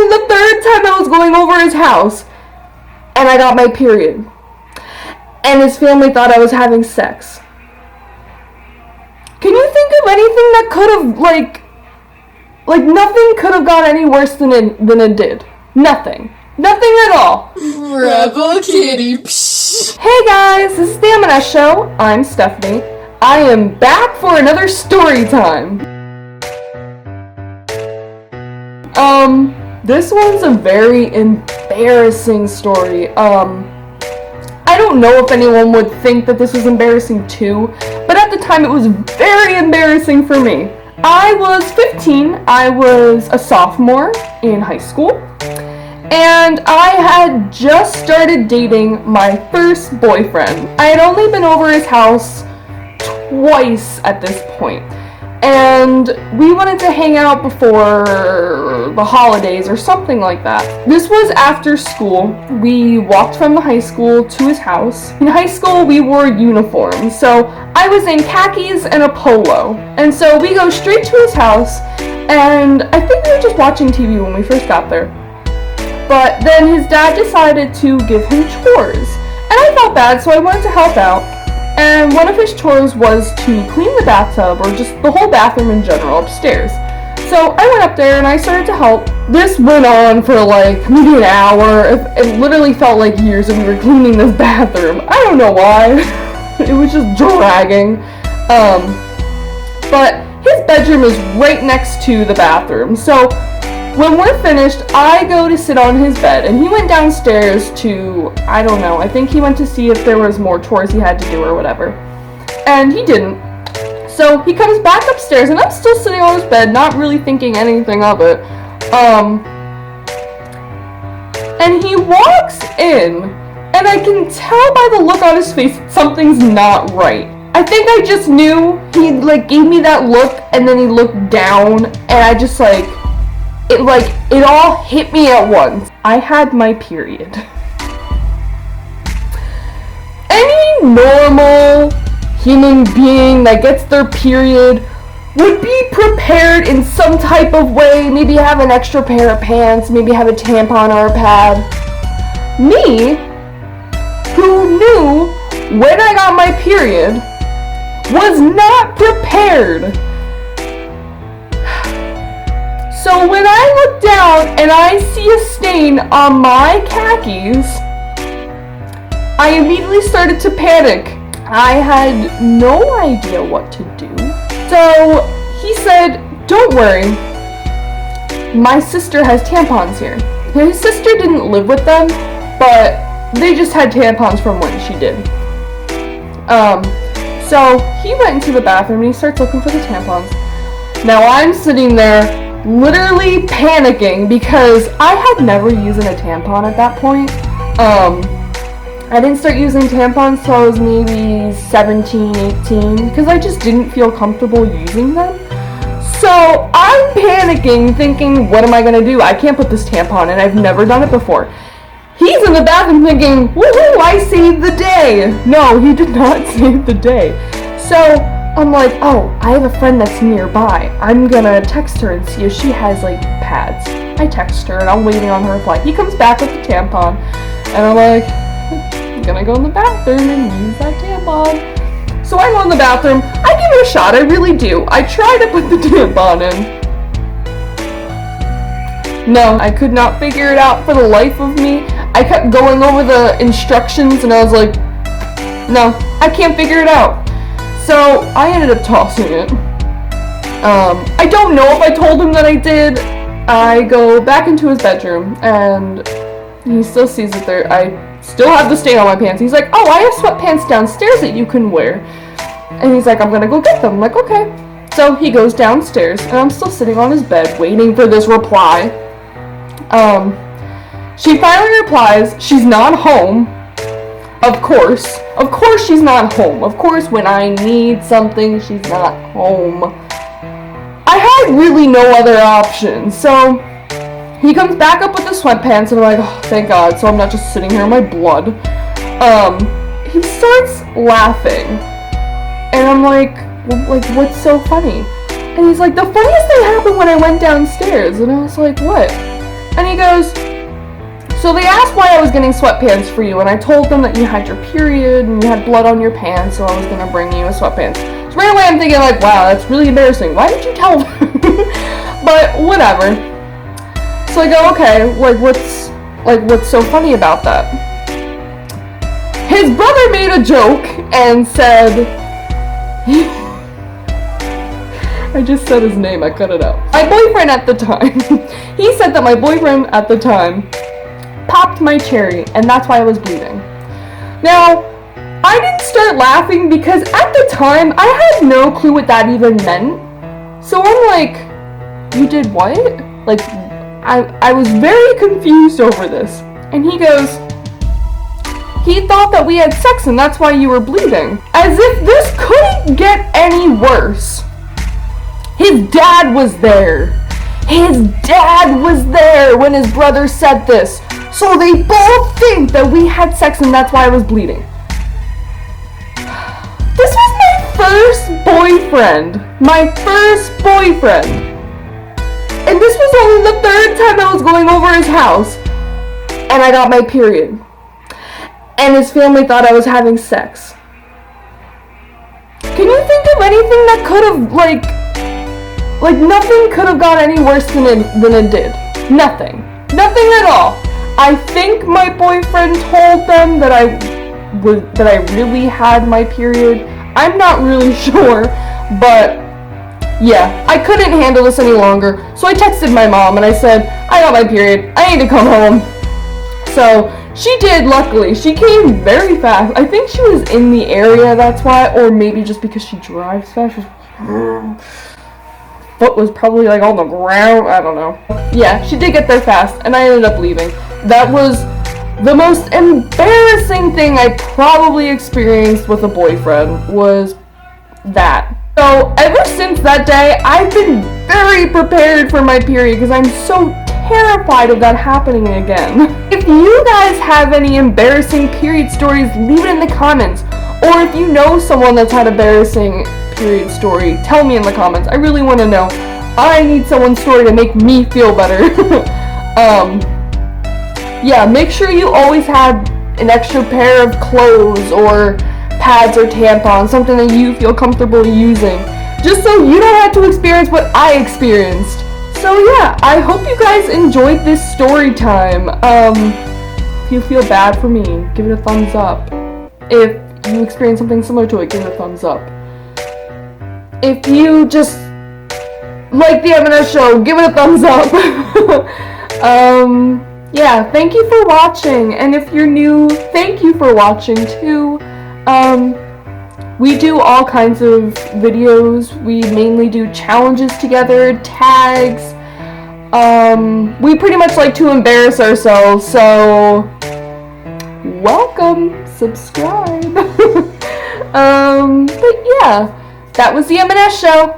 then the third time I was going over his house, and I got my period. And his family thought I was having sex. Can you think of anything that could have, like nothing could have gone any worse than it did. Nothing. Nothing at all. Rebel Kitty. Hey guys, this is the MnS show. I'm Stephanie. I am back for another story time. This one's a very embarrassing story. I don't know if anyone would think that this was embarrassing too, but at the time it was very embarrassing for me. I was 15, I was a sophomore in high school, and I had just started dating my first boyfriend. I had only been over his house twice at this point, and we wanted to hang out before the holidays or something like that. This was after school. We walked from the high school to his house. In high school, we wore uniforms, so I was in khakis and a polo. And so we go straight to his house, and I think we were just watching TV when we first got there. But then his dad decided to give him chores, and I felt bad, so I wanted to help out. And one of his chores was to clean the bathtub, or just the whole bathroom in general, upstairs. So I went up there and I started to help. This went on for like maybe an hour. It literally felt like years and we were cleaning this bathroom. I don't know why. It was just dragging. But his bedroom is right next to the bathroom. So when we're finished, I go to sit on his bed, and he went downstairs to, I don't know, I think he went to see if there was more chores he had to do or whatever. And he didn't. So he comes back upstairs, and I'm still sitting on his bed, not really thinking anything of it. And he walks in, and I can tell by the look on his face that something's not right. I think I just knew. He gave me that look, and then he looked down, and I just it all hit me at once. I had my period. Any normal human being that gets their period would be prepared in some type of way. Maybe have an extra pair of pants, maybe have a tampon or a pad. Me, who knew when I got my period, was not prepared. So when I look down and I see a stain on my khakis, I immediately started to panic. I had no idea what to do. So he said, "Don't worry, my sister has tampons here." His sister didn't live with them, but they just had tampons from when she did. So he went into the bathroom and he starts looking for the tampons. Now I'm sitting there literally panicking because I had never used a tampon at that point. I didn't start using tampons till I was maybe 17, 18, because I just didn't feel comfortable using them. So I'm panicking, thinking, what am I gonna do? I can't put this tampon in, I've never done it before. He's in the bathroom thinking, woohoo, I saved the day. No, he did not save the day. So I'm like, oh, I have a friend that's nearby. I'm gonna text her and see if she has pads. I text her and I'm waiting on her reply. He comes back with the tampon, and I'm like, I'm gonna go in the bathroom and use that tampon. So I go in the bathroom, I give it a shot, I really do. I try to put the tampon in. No, I could not figure it out for the life of me. I kept going over the instructions and I was like, no, I can't figure it out. So I ended up tossing it. I don't know if I told him that I did. I go back into his bedroom and he still sees it there. I still have the stain on my pants. He's like, oh, I have sweatpants downstairs that you can wear. And he's like, I'm gonna go get them. I'm like, okay. So he goes downstairs and I'm still sitting on his bed waiting for this reply. She finally replies, she's not home. Of course she's not home. Of course when I need something, she's not home. I had really no other option. So he comes back up with the sweatpants and I'm like, oh, thank God. So I'm not just sitting here in my blood. He starts laughing. And I'm like, what's so funny? And he's like, the funniest thing happened when I went downstairs. And I was like, what? And he goes, so they asked why I was getting sweatpants for you, and I told them that you had your period and you had blood on your pants, so I was gonna bring you a sweatpants. So right away I'm thinking like, wow, that's really embarrassing. Why did you tell them? But whatever. So I go, okay, what's so funny about that? His brother made a joke and said, I just said his name, I cut it out. My boyfriend at the time, he said that my boyfriend at the time popped my cherry, and that's why I was bleeding. Now, I didn't start laughing because at the time, I had no clue what that even meant. So I'm like, you did what? Like, I was very confused over this. And he goes, he thought that we had sex and that's why you were bleeding. As if this couldn't get any worse. His dad was there. His dad was there when his brother said this. So they both think that we had sex and that's why I was bleeding. This was my first boyfriend. My first boyfriend. And this was only the third time I was going over his house. And I got my period. And his family thought I was having sex. Can you think of anything that could have, like nothing could have got any worse than it did. Nothing. Nothing at all. I think my boyfriend told them that I really had my period. I'm not really sure, but yeah, I couldn't handle this any longer. So I texted my mom and I said, I got my period. I need to come home. So she did, luckily. She came very fast. I think she was in the area, that's why, or maybe just because she drives fast. Foot was probably like on the ground, I don't know. Yeah, she did get there fast, and I ended up leaving. That was the most embarrassing thing I probably experienced with a boyfriend, was that. So, ever since that day, I've been very prepared for my period, because I'm so terrified of that happening again. If you guys have any embarrassing period stories, leave it in the comments. Or if you know someone that's had embarrassing period story, tell me in the comments. I really want to know. I need someone's story to make me feel better. Yeah, make sure you always have an extra pair of clothes or pads or tampons, something that you feel comfortable using, just so you don't have to experience what I experienced. So yeah, I hope you guys enjoyed this story time. If you feel bad for me, give it a thumbs up. If you experience something similar to it, give it a thumbs up. If you just like the MnS show, give it a thumbs up. Yeah, thank you for watching, and if you're new, thank you for watching too. We do all kinds of videos. We mainly do challenges together, tags. We pretty much like to embarrass ourselves, so welcome, subscribe. But yeah, that was the MnS show.